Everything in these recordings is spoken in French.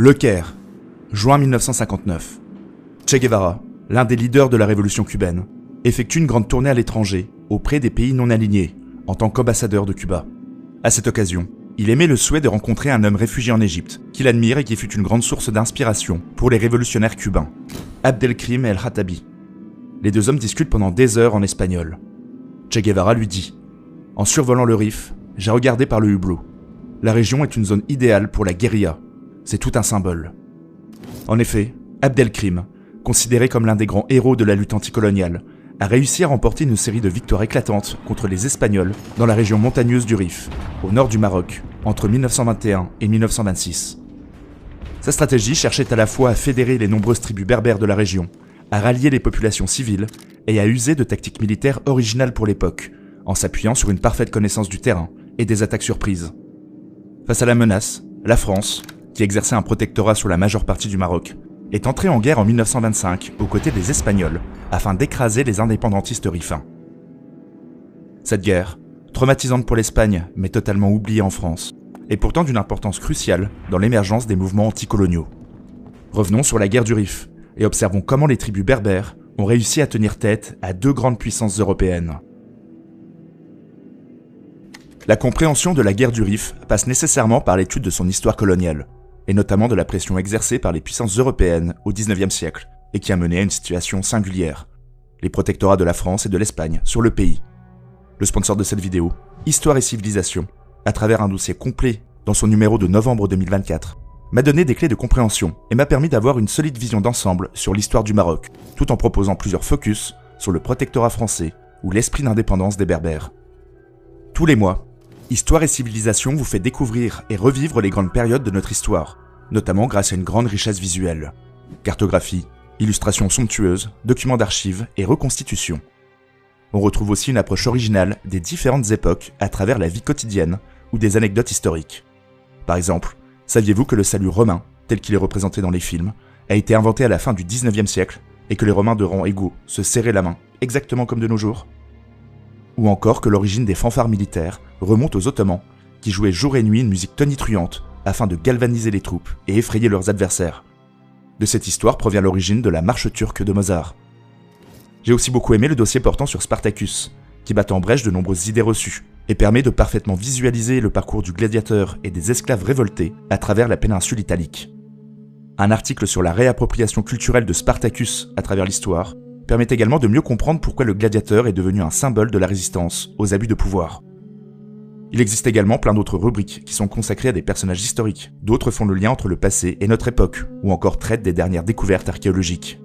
Le Caire, juin 1959. Che Guevara, l'un des leaders de la révolution cubaine, effectue une grande tournée à l'étranger, auprès des pays non alignés, en tant qu'ambassadeur de Cuba. À cette occasion, il émet le souhait de rencontrer un homme réfugié en Égypte, qu'il admire et qui fut une grande source d'inspiration pour les révolutionnaires cubains, Abdelkrim el-Khattabi. Les deux hommes discutent pendant des heures en espagnol. Che Guevara lui dit « En survolant le Rif, j'ai regardé par le hublot. La région est une zone idéale pour la guérilla. C'est tout un symbole. » En effet, Abdelkrim, considéré comme l'un des grands héros de la lutte anticoloniale, a réussi à remporter une série de victoires éclatantes contre les Espagnols dans la région montagneuse du Rif, au nord du Maroc, entre 1921 et 1926. Sa stratégie cherchait à la fois à fédérer les nombreuses tribus berbères de la région, à rallier les populations civiles et à user de tactiques militaires originales pour l'époque, en s'appuyant sur une parfaite connaissance du terrain et des attaques surprises. Face à la menace, la France, qui exerçait un protectorat sur la majeure partie du Maroc, est entrée en guerre en 1925 aux côtés des Espagnols afin d'écraser les indépendantistes rifins. Cette guerre, traumatisante pour l'Espagne mais totalement oubliée en France, est pourtant d'une importance cruciale dans l'émergence des mouvements anticoloniaux. Revenons sur la guerre du Rif et observons comment les tribus berbères ont réussi à tenir tête à deux grandes puissances européennes. La compréhension de la guerre du Rif passe nécessairement par l'étude de son histoire coloniale, et notamment de la pression exercée par les puissances européennes au XIXe siècle, et qui a mené à une situation singulière, les protectorats de la France et de l'Espagne sur le pays. Le sponsor de cette vidéo, Histoire et Civilisation, à travers un dossier complet dans son numéro de novembre 2024, m'a donné des clés de compréhension et m'a permis d'avoir une solide vision d'ensemble sur l'histoire du Maroc, tout en proposant plusieurs focus sur le protectorat français ou l'esprit d'indépendance des Berbères. Tous les mois, Histoire et Civilisation vous fait découvrir et revivre les grandes périodes de notre histoire, notamment grâce à une grande richesse visuelle. Cartographie, illustrations somptueuses, documents d'archives et reconstitutions. On retrouve aussi une approche originale des différentes époques à travers la vie quotidienne ou des anecdotes historiques. Par exemple, saviez-vous que le salut romain, tel qu'il est représenté dans les films, a été inventé à la fin du XIXe siècle et que les Romains de rang égaux se serraient la main, exactement comme de nos jours ? Ou encore que l'origine des fanfares militaires remonte aux Ottomans, qui jouaient jour et nuit une musique tonitruante afin de galvaniser les troupes et effrayer leurs adversaires. De cette histoire provient l'origine de la marche turque de Mozart. J'ai aussi beaucoup aimé le dossier portant sur Spartacus, qui bat en brèche de nombreuses idées reçues, et permet de parfaitement visualiser le parcours du gladiateur et des esclaves révoltés à travers la péninsule italique. Un article sur la réappropriation culturelle de Spartacus à travers l'histoire permet également de mieux comprendre pourquoi le gladiateur est devenu un symbole de la résistance aux abus de pouvoir. Il existe également plein d'autres rubriques qui sont consacrées à des personnages historiques, d'autres font le lien entre le passé et notre époque, ou encore traitent des dernières découvertes archéologiques.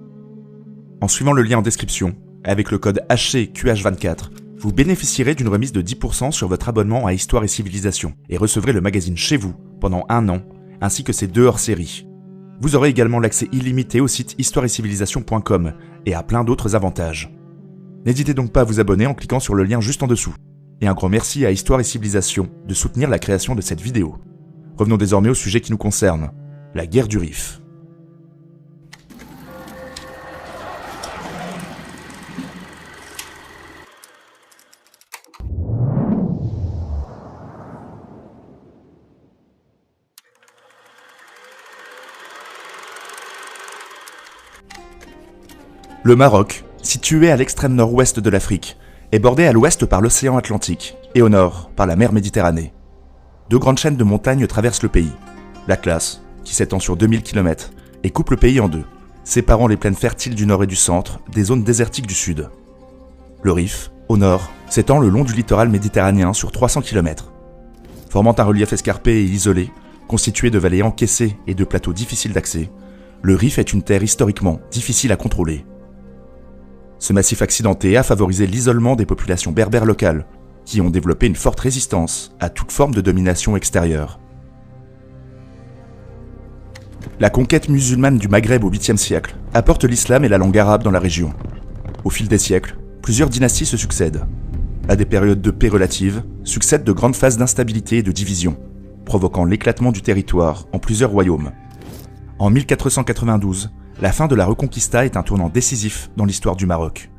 En suivant le lien en description, avec le code HCQH24, vous bénéficierez d'une remise de 10% sur votre abonnement à Histoire et Civilisation, et recevrez le magazine chez vous pendant 1 an, ainsi que ses 2 hors-séries. Vous aurez également l'accès illimité au site histoireetcivilisation.com et à plein d'autres avantages. N'hésitez donc pas à vous abonner en cliquant sur le lien juste en dessous. Et un grand merci à Histoire et Civilisation de soutenir la création de cette vidéo. Revenons désormais au sujet qui nous concerne, la guerre du Rif. Le Maroc, situé à l'extrême nord-ouest de l'Afrique, est bordé à l'ouest par l'océan Atlantique et au nord par la mer Méditerranée. 2 grandes chaînes de montagnes traversent le pays. L'Atlas, qui s'étend sur 2000 km, et coupe le pays en 2, séparant les plaines fertiles du nord et du centre des zones désertiques du sud. Le Rif, au nord, s'étend le long du littoral méditerranéen sur 300 km. Formant un relief escarpé et isolé, constitué de vallées encaissées et de plateaux difficiles d'accès, le Rif est une terre historiquement difficile à contrôler. Ce massif accidenté a favorisé l'isolement des populations berbères locales, qui ont développé une forte résistance à toute forme de domination extérieure. La conquête musulmane du Maghreb au 8e siècle apporte l'islam et la langue arabe dans la région. Au fil des siècles, plusieurs dynasties se succèdent. À des périodes de paix relative, succèdent de grandes phases d'instabilité et de division, provoquant l'éclatement du territoire en plusieurs royaumes. En 1492, la fin de la Reconquista est un tournant décisif dans l'histoire du Maroc.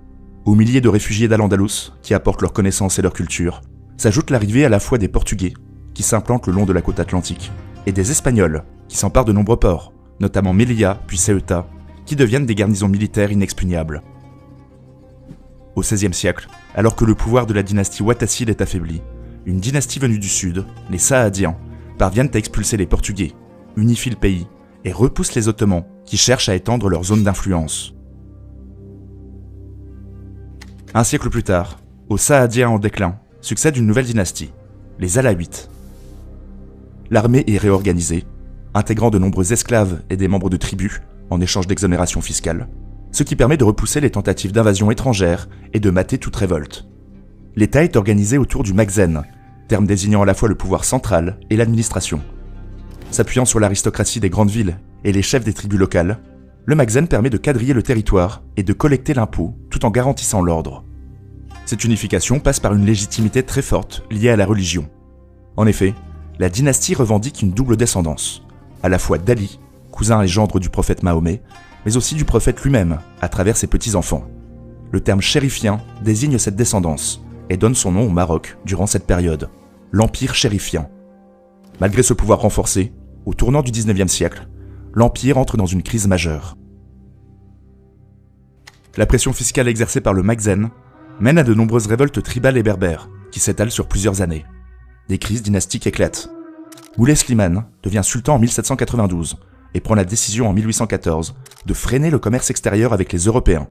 Aux milliers de réfugiés d'Al-Andalus, qui apportent leurs connaissances et leur culture, s'ajoute l'arrivée à la fois des Portugais, qui s'implantent le long de la côte atlantique, et des Espagnols, qui s'empare de nombreux ports, notamment Melilla puis Ceuta, qui deviennent des garnisons militaires inexpugnables. Au XVIe siècle, alors que le pouvoir de la dynastie Ouattacide est affaibli, une dynastie venue du sud, les Saadiens, parviennent à expulser les Portugais, unifient le pays et repoussent les Ottomans qui cherchent à étendre leur zone d'influence. Un siècle plus tard, aux Saadiens en déclin, succède une nouvelle dynastie, les Alaouites. L'armée est réorganisée, intégrant de nombreux esclaves et des membres de tribus en échange d'exonérations fiscales, ce qui permet de repousser les tentatives d'invasion étrangère et de mater toute révolte. L'État est organisé autour du Makhzen, terme désignant à la fois le pouvoir central et l'administration. S'appuyant sur l'aristocratie des grandes villes et les chefs des tribus locales, le Makhzen permet de quadriller le territoire et de collecter l'impôt tout en garantissant l'ordre. Cette unification passe par une légitimité très forte liée à la religion. En effet, la dynastie revendique une double descendance, à la fois d'Ali, cousin et gendre du prophète Mahomet, mais aussi du prophète lui-même, à travers ses petits-enfants. Le terme chérifien désigne cette descendance et donne son nom au Maroc durant cette période, l'Empire chérifien. Malgré ce pouvoir renforcé, au tournant du XIXe siècle, l'Empire entre dans une crise majeure. La pression fiscale exercée par le Makhzen mène à de nombreuses révoltes tribales et berbères, qui s'étalent sur plusieurs années. Des crises dynastiques éclatent. Moulay Slimane devient sultan en 1792 et prend la décision en 1814 de freiner le commerce extérieur avec les Européens,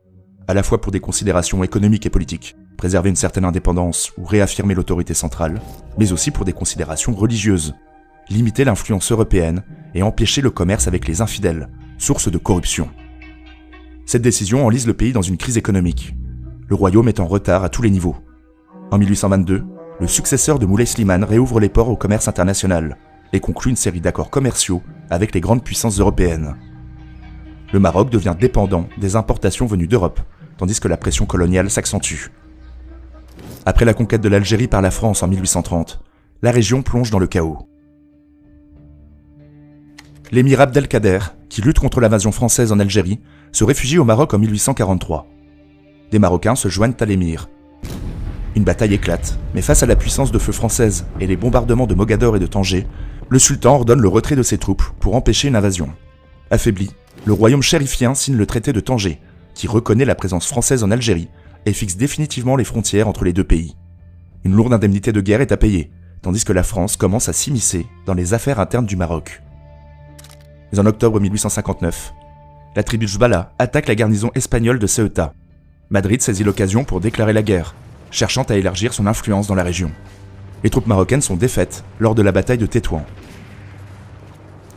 à la fois pour des considérations économiques et politiques, préserver une certaine indépendance ou réaffirmer l'autorité centrale, mais aussi pour des considérations religieuses, limiter l'influence européenne et empêcher le commerce avec les infidèles, source de corruption. Cette décision enlise le pays dans une crise économique. Le royaume est en retard à tous les niveaux. En 1822, le successeur de Moulay Slimane réouvre les ports au commerce international et conclut une série d'accords commerciaux avec les grandes puissances européennes. Le Maroc devient dépendant des importations venues d'Europe, tandis que la pression coloniale s'accentue. Après la conquête de l'Algérie par la France en 1830, la région plonge dans le chaos. L'émir Abdelkader, qui lutte contre l'invasion française en Algérie, se réfugie au Maroc en 1843. Des Marocains se joignent à l'émir. Une bataille éclate, mais face à la puissance de feu française et les bombardements de Mogador et de Tanger, le sultan ordonne le retrait de ses troupes pour empêcher une invasion. Affaibli, le royaume chérifien signe le traité de Tanger, qui reconnaît la présence française en Algérie et fixe définitivement les frontières entre les deux pays. Une lourde indemnité de guerre est à payer, tandis que la France commence à s'immiscer dans les affaires internes du Maroc. Mais en octobre 1859, la tribu Jbala attaque la garnison espagnole de Ceuta. Madrid saisit l'occasion pour déclarer la guerre, cherchant à élargir son influence dans la région. Les troupes marocaines sont défaites lors de la bataille de Tétouan.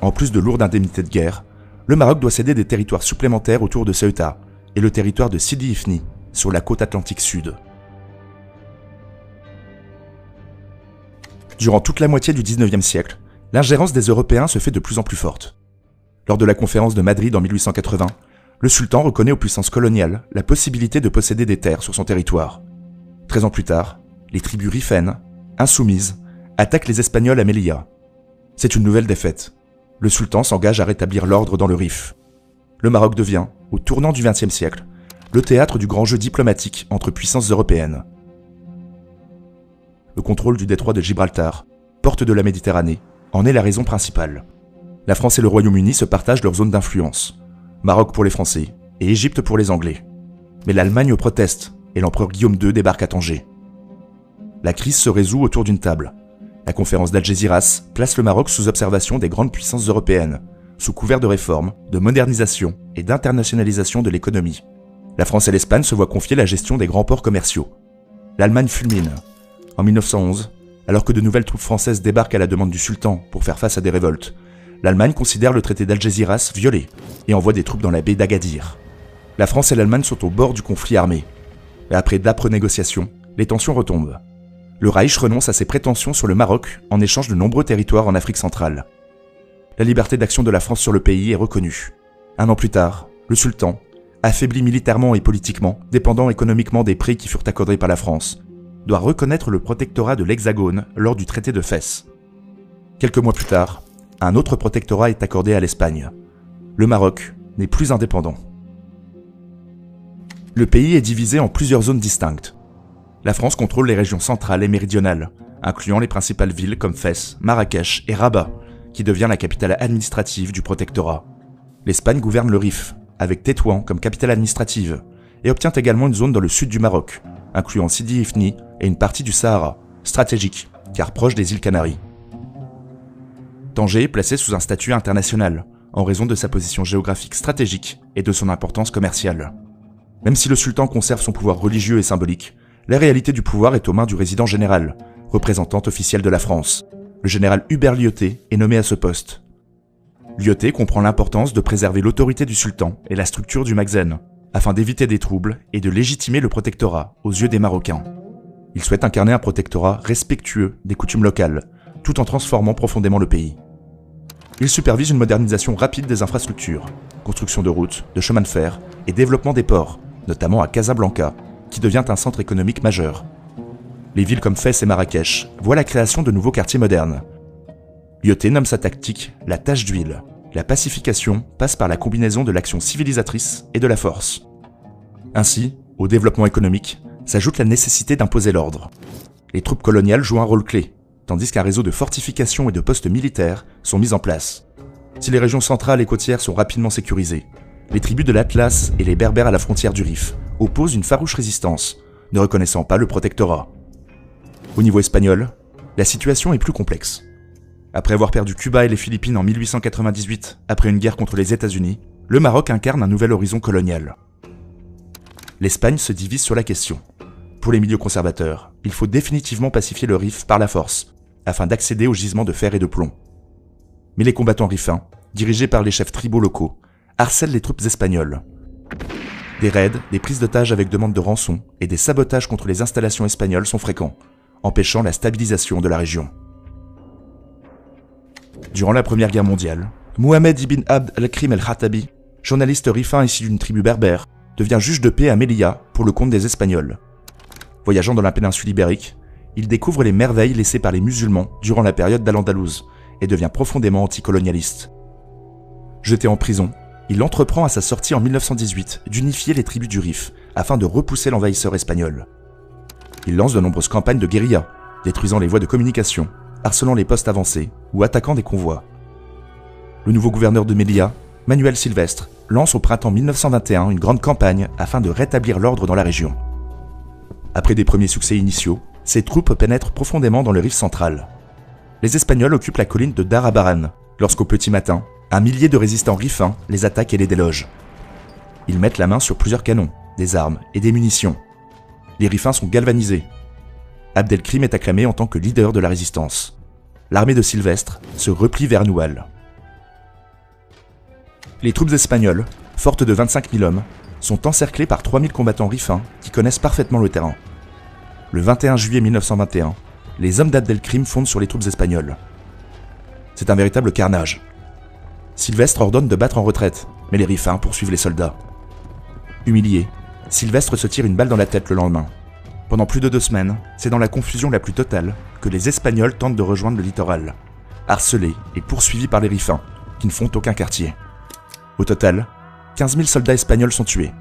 En plus de lourdes indemnités de guerre, le Maroc doit céder des territoires supplémentaires autour de Ceuta et le territoire de Sidi Ifni, sur la côte atlantique sud. Durant toute la moitié du XIXe siècle, l'ingérence des Européens se fait de plus en plus forte. Lors de la conférence de Madrid en 1880, le sultan reconnaît aux puissances coloniales la possibilité de posséder des terres sur son territoire. 13 ans plus tard, les tribus rifènes, insoumises, attaquent les Espagnols à Melilla. C'est une nouvelle défaite. Le sultan s'engage à rétablir l'ordre dans le Rif. Le Maroc devient, au tournant du XXe siècle, le théâtre du grand jeu diplomatique entre puissances européennes. Le contrôle du détroit de Gibraltar, porte de la Méditerranée, en est la raison principale. La France et le Royaume-Uni se partagent leur zone d'influence. Maroc pour les Français et Égypte pour les Anglais. Mais l'Allemagne proteste et l'empereur Guillaume II débarque à Tanger. La crise se résout autour d'une table. La conférence d'Algésiras place le Maroc sous observation des grandes puissances européennes, sous couvert de réformes, de modernisation et d'internationalisation de l'économie. La France et l'Espagne se voient confier la gestion des grands ports commerciaux. L'Allemagne fulmine. En 1911, alors que de nouvelles troupes françaises débarquent à la demande du sultan pour faire face à des révoltes, l'Allemagne considère le traité d'Algésiras violé et envoie des troupes dans la baie d'Agadir. La France et l'Allemagne sont au bord du conflit armé. Et après d'âpres négociations, les tensions retombent. Le Reich renonce à ses prétentions sur le Maroc en échange de nombreux territoires en Afrique centrale. La liberté d'action de la France sur le pays est reconnue. Un an plus tard, le sultan, affaibli militairement et politiquement, dépendant économiquement des prêts qui furent accordés par la France, doit reconnaître le protectorat de l'Hexagone lors du traité de Fès. Quelques mois plus tard, un autre protectorat est accordé à l'Espagne. Le Maroc n'est plus indépendant. Le pays est divisé en plusieurs zones distinctes. La France contrôle les régions centrales et méridionales, incluant les principales villes comme Fès, Marrakech et Rabat, qui devient la capitale administrative du protectorat. L'Espagne gouverne le Rif, avec Tétouan comme capitale administrative, et obtient également une zone dans le sud du Maroc, incluant Sidi Ifni et une partie du Sahara, stratégique, car proche des îles Canaries. Tanger est placé sous un statut international, en raison de sa position géographique stratégique et de son importance commerciale. Même si le sultan conserve son pouvoir religieux et symbolique, la réalité du pouvoir est aux mains du résident général, représentant officiel de la France. Le général Hubert Lyautey est nommé à ce poste. Lyautey comprend l'importance de préserver l'autorité du sultan et la structure du Makhzen, afin d'éviter des troubles et de légitimer le protectorat aux yeux des Marocains. Il souhaite incarner un protectorat respectueux des coutumes locales, tout en transformant profondément le pays. Il supervise une modernisation rapide des infrastructures, construction de routes, de chemins de fer et développement des ports, notamment à Casablanca, qui devient un centre économique majeur. Les villes comme Fès et Marrakech voient la création de nouveaux quartiers modernes. Lyautey nomme sa tactique la tâche d'huile. La pacification passe par la combinaison de l'action civilisatrice et de la force. Ainsi, au développement économique, s'ajoute la nécessité d'imposer l'ordre. Les troupes coloniales jouent un rôle clé, tandis qu'un réseau de fortifications et de postes militaires sont mis en place. Si les régions centrales et côtières sont rapidement sécurisées, les tribus de l'Atlas et les Berbères à la frontière du Rif opposent une farouche résistance, ne reconnaissant pas le protectorat. Au niveau espagnol, la situation est plus complexe. Après avoir perdu Cuba et les Philippines en 1898, après une guerre contre les États-Unis, le Maroc incarne un nouvel horizon colonial. L'Espagne se divise sur la question. Pour les milieux conservateurs, il faut définitivement pacifier le Rif par la force, afin d'accéder aux gisements de fer et de plomb. Mais les combattants rifins, dirigés par les chefs tribaux locaux, harcèlent les troupes espagnoles. Des raids, des prises d'otages avec demande de rançon et des sabotages contre les installations espagnoles sont fréquents, empêchant la stabilisation de la région. Durant la Première Guerre mondiale, Mohamed ibn Abd al-Krim el-Khattabi, journaliste rifin issu d'une tribu berbère, devient juge de paix à Melilla pour le compte des Espagnols. Voyageant dans la péninsule ibérique, il découvre les merveilles laissées par les musulmans durant la période d'Al-Andalouse et devient profondément anticolonialiste. Jeté en prison, il entreprend à sa sortie en 1918 d'unifier les tribus du Rif afin de repousser l'envahisseur espagnol. Il lance de nombreuses campagnes de guérilla, détruisant les voies de communication, harcelant les postes avancés ou attaquant des convois. Le nouveau gouverneur de Melilla, Manuel Silvestre, lance au printemps 1921 une grande campagne afin de rétablir l'ordre dans la région. Après des premiers succès initiaux, ses troupes pénètrent profondément dans le Rif central. Les Espagnols occupent la colline de Darabaran, lorsqu'au petit matin, un millier de résistants rifins les attaquent et les délogent. Ils mettent la main sur plusieurs canons, des armes et des munitions. Les rifins sont galvanisés. Abdelkrim est acclamé en tant que leader de la résistance. L'armée de Silvestre se replie vers Noual. Les troupes espagnoles, fortes de 25 000 hommes, sont encerclées par 3 000 combattants rifins qui connaissent parfaitement le terrain. Le 21 juillet 1921, les hommes d'Abdelkrim fondent sur les troupes espagnoles. C'est un véritable carnage. Silvestre ordonne de battre en retraite, mais les rifins poursuivent les soldats. Humilié, Silvestre se tire une balle dans la tête le lendemain. Pendant plus de 2 semaines, c'est dans la confusion la plus totale que les Espagnols tentent de rejoindre le littoral, harcelés et poursuivis par les rifins, qui ne font aucun quartier. Au total, 15 000 soldats espagnols sont tués.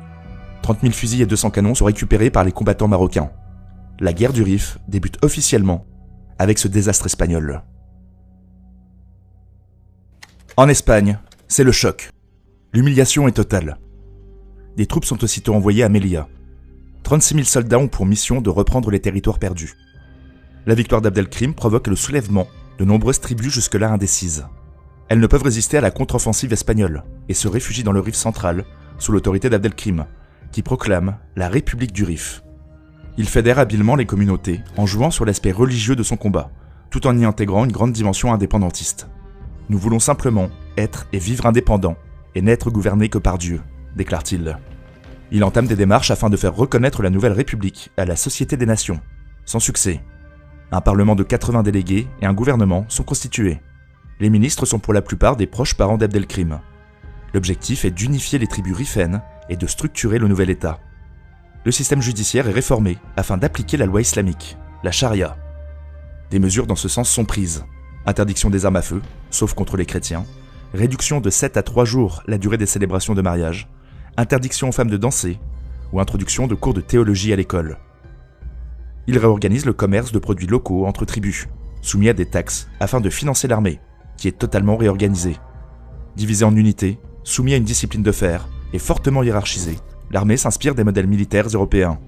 30 000 fusils et 200 canons sont récupérés par les combattants marocains. La guerre du Rif débute officiellement avec ce désastre espagnol. En Espagne, c'est le choc. L'humiliation est totale. Des troupes sont aussitôt envoyées à Melilla. 36 000 soldats ont pour mission de reprendre les territoires perdus. La victoire d'Abdelkrim provoque le soulèvement de nombreuses tribus jusque-là indécises. Elles ne peuvent résister à la contre-offensive espagnole et se réfugient dans le Rif central sous l'autorité d'Abdelkrim, qui proclame la République du Rif. Il fédère habilement les communautés en jouant sur l'aspect religieux de son combat, tout en y intégrant une grande dimension indépendantiste. « Nous voulons simplement être et vivre indépendants et n'être gouvernés que par Dieu », déclare-t-il. Il entame des démarches afin de faire reconnaître la nouvelle République à la Société des Nations. Sans succès. Un parlement de 80 délégués et un gouvernement sont constitués. Les ministres sont pour la plupart des proches parents d'Abdelkrim. L'objectif est d'unifier les tribus rifennes et de structurer le nouvel État. Le système judiciaire est réformé afin d'appliquer la loi islamique, la charia. Des mesures dans ce sens sont prises. Interdiction des armes à feu, sauf contre les chrétiens, réduction de 7 à 3 jours la durée des célébrations de mariage, interdiction aux femmes de danser, ou introduction de cours de théologie à l'école. Il réorganise le commerce de produits locaux entre tribus, soumis à des taxes afin de financer l'armée, qui est totalement réorganisé. Divisé en unités, soumis à une discipline de fer et fortement hiérarchisé, l'armée s'inspire des modèles militaires européens.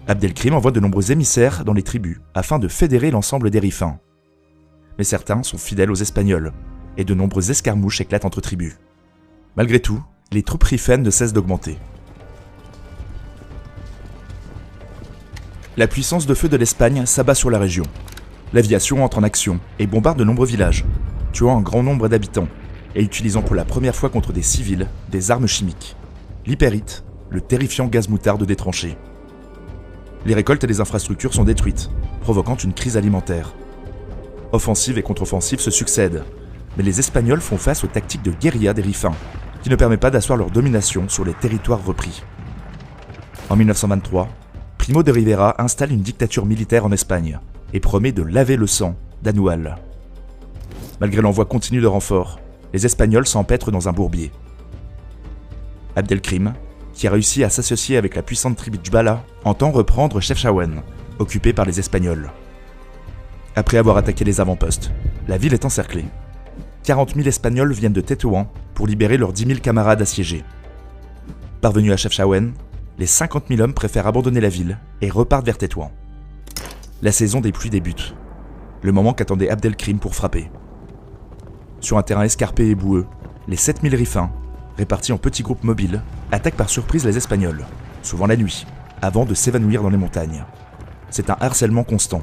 Abdelkrim envoie de nombreux émissaires dans les tribus afin de fédérer l'ensemble des Rifins. Mais certains sont fidèles aux Espagnols, et de nombreuses escarmouches éclatent entre tribus. Malgré tout, les troupes rifennes ne cessent d'augmenter. La puissance de feu de l'Espagne s'abat sur la région. L'aviation entre en action et bombarde de nombreux villages, tuant un grand nombre d'habitants et utilisant pour la première fois contre des civils des armes chimiques. L'hypérite, le terrifiant gaz moutarde des tranchées. Les récoltes et les infrastructures sont détruites, provoquant une crise alimentaire. Offensives et contre-offensives se succèdent, mais les Espagnols font face aux tactiques de guérilla des Rifins, qui ne permet pas d'asseoir leur domination sur les territoires repris. En 1923, Primo de Rivera installe une dictature militaire en Espagne et promet de laver le sang d'Anoual. Malgré l'envoi continu de renforts, les Espagnols s'empêtrent dans un bourbier. Abdelkrim, qui a réussi à s'associer avec la puissante tribu Jbala, entend reprendre Chefchaouen, occupée par les Espagnols. Après avoir attaqué les avant-postes, la ville est encerclée. 40 000 Espagnols viennent de Tétouan pour libérer leurs 10 000 camarades assiégés. Parvenus à Chefchaouen, les 50 000 hommes préfèrent abandonner la ville et repartent vers Tétouan. La saison des pluies débute, le moment qu'attendait Abdelkrim pour frapper. Sur un terrain escarpé et boueux, les 7 000 Rifins, répartis en petits groupes mobiles, attaquent par surprise les Espagnols, souvent la nuit, avant de s'évanouir dans les montagnes. C'est un harcèlement constant.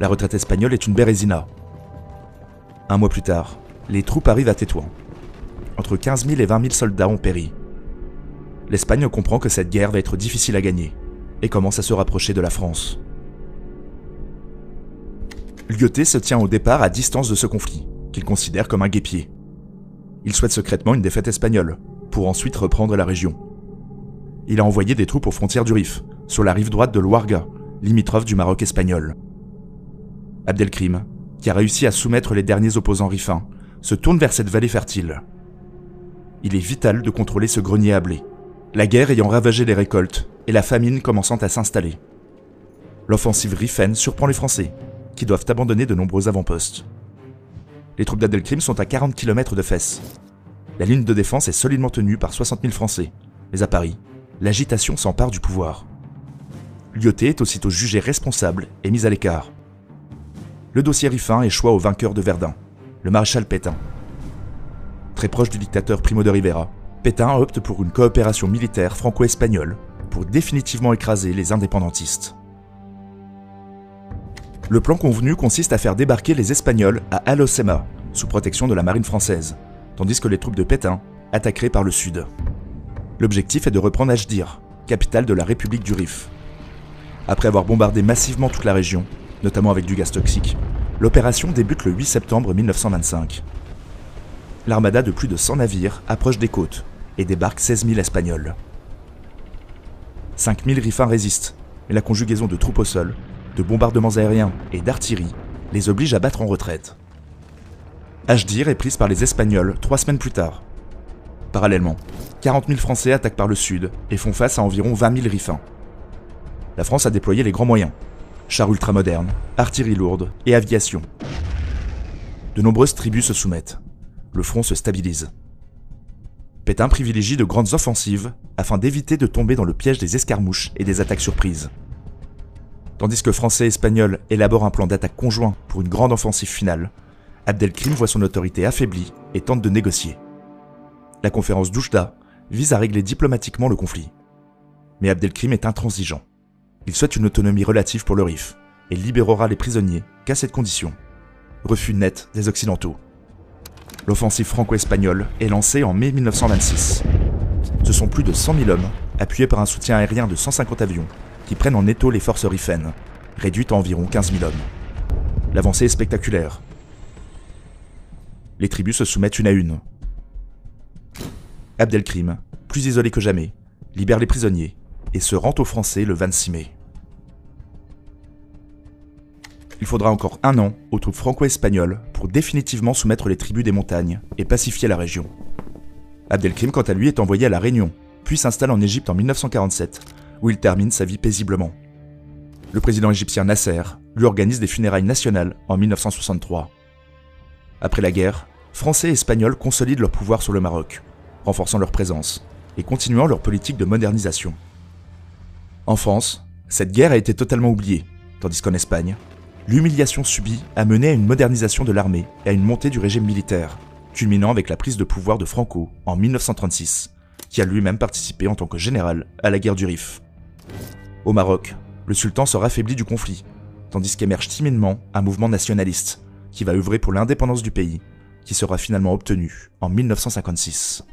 La retraite espagnole est une bérésina. Un mois plus tard, les troupes arrivent à Tétouan. Entre 15 000 et 20 000 soldats ont péri. L'Espagne comprend que cette guerre va être difficile à gagner et commence à se rapprocher de la France. Lyautey se tient au départ à distance de ce conflit, qu'il considère comme un guêpier. Il souhaite secrètement une défaite espagnole, pour ensuite reprendre la région. Il a envoyé des troupes aux frontières du Rif, sur la rive droite de l'Ouarga, limitrophe du Maroc espagnol. Abdelkrim, qui a réussi à soumettre les derniers opposants rifins, se tourne vers cette vallée fertile. Il est vital de contrôler ce grenier à blé, la guerre ayant ravagé les récoltes et la famine commençant à s'installer. L'offensive rifaine surprend les Français, qui doivent abandonner de nombreux avant-postes. Les troupes d'Abdelkrim sont à 40 km de Fès. La ligne de défense est solidement tenue par 60 000 Français, mais à Paris, l'agitation s'empare du pouvoir. Lyautey est aussitôt jugé responsable et mis à l'écart. Le dossier rifin échoit au vainqueur de Verdun, le maréchal Pétain. Très proche du dictateur Primo de Rivera, Pétain opte pour une coopération militaire franco-espagnole pour définitivement écraser les indépendantistes. Le plan convenu consiste à faire débarquer les Espagnols à Alocema, sous protection de la marine française, tandis que les troupes de Pétain attaqueraient par le sud. L'objectif est de reprendre Ajdir, capitale de la République du Rif. Après avoir bombardé massivement toute la région, notamment avec du gaz toxique, l'opération débute le 8 septembre 1925. L'armada de plus de 100 navires approche des côtes et débarque 16 000 Espagnols. 5 000 Rifins résistent, mais la conjugaison de troupes au sol, de bombardements aériens et d'artillerie les oblige à battre en retraite. Ajdir est prise par les Espagnols 3 semaines plus tard. Parallèlement, 40 000 Français attaquent par le sud et font face à environ 20 000 Rifins. La France a déployé les grands moyens, chars ultramodernes, artillerie lourde et aviation. De nombreuses tribus se soumettent. Le front se stabilise. Pétain privilégie de grandes offensives afin d'éviter de tomber dans le piège des escarmouches et des attaques surprises. Tandis que Français et Espagnols élaborent un plan d'attaque conjoint pour une grande offensive finale, Abdelkrim voit son autorité affaiblie et tente de négocier. La conférence d'Oujda vise à régler diplomatiquement le conflit. Mais Abdelkrim est intransigeant. Il souhaite une autonomie relative pour le Rif et libérera les prisonniers qu'à cette condition. Refus net des Occidentaux. L'offensive franco-espagnole est lancée en mai 1926. Ce sont plus de 100 000 hommes, appuyés par un soutien aérien de 150 avions, qui prennent en étau les forces rifennes, réduites à environ 15 000 hommes. L'avancée est spectaculaire. Les tribus se soumettent une à une. Abdelkrim, plus isolé que jamais, libère les prisonniers et se rend aux Français le 26 mai. Il faudra encore 1 an aux troupes franco-espagnoles pour définitivement soumettre les tribus des montagnes et pacifier la région. Abdelkrim, quant à lui, est envoyé à La Réunion, puis s'installe en Égypte en 1947, où il termine sa vie paisiblement. Le président égyptien Nasser lui organise des funérailles nationales en 1963. Après la guerre, Français et Espagnols consolident leur pouvoir sur le Maroc, renforçant leur présence et continuant leur politique de modernisation. En France, cette guerre a été totalement oubliée, tandis qu'en Espagne, l'humiliation subie a mené à une modernisation de l'armée et à une montée du régime militaire, culminant avec la prise de pouvoir de Franco en 1936, qui a lui-même participé en tant que général à la guerre du Rif. Au Maroc, le sultan se raffaiblit du conflit, tandis qu'émerge timidement un mouvement nationaliste qui va œuvrer pour l'indépendance du pays, qui sera finalement obtenue en 1956.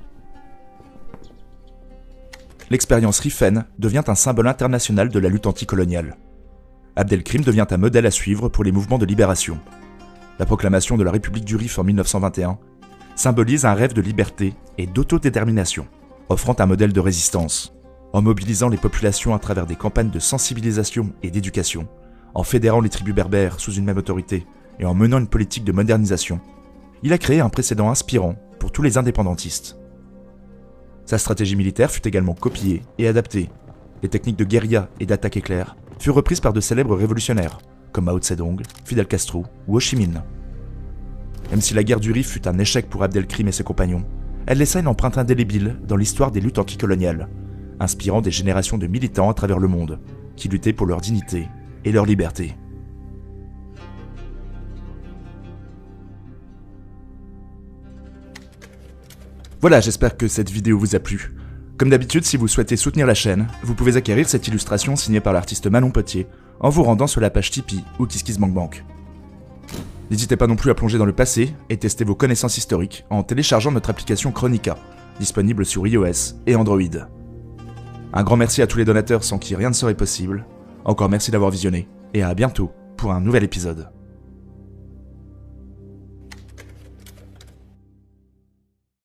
L'expérience rifaine devient un symbole international de la lutte anticoloniale. Abdelkrim devient un modèle à suivre pour les mouvements de libération. La proclamation de la République du Rif en 1921 symbolise un rêve de liberté et d'autodétermination, offrant un modèle de résistance, en mobilisant les populations à travers des campagnes de sensibilisation et d'éducation, en fédérant les tribus berbères sous une même autorité et en menant une politique de modernisation. Il a créé un précédent inspirant pour tous les indépendantistes. Sa stratégie militaire fut également copiée et adaptée. Les techniques de guérilla et d'attaque éclair furent reprises par de célèbres révolutionnaires, comme Mao Tse-Dong, Fidel Castro ou Ho Chi Minh. Même si la guerre du Rif fut un échec pour Abdelkrim et ses compagnons, elle laissa une empreinte indélébile dans l'histoire des luttes anticoloniales, inspirant des générations de militants à travers le monde, qui luttaient pour leur dignité et leur liberté. Voilà, j'espère que cette vidéo vous a plu. Comme d'habitude, si vous souhaitez soutenir la chaîne, vous pouvez acquérir cette illustration signée par l'artiste Manon Potier en vous rendant sur la page Tipeee ou KissKissBankBank. N'hésitez pas non plus à plonger dans le passé et tester vos connaissances historiques en téléchargeant notre application Chronica, disponible sur iOS et Android. Un grand merci à tous les donateurs sans qui rien ne serait possible. Encore merci d'avoir visionné et à bientôt pour un nouvel épisode.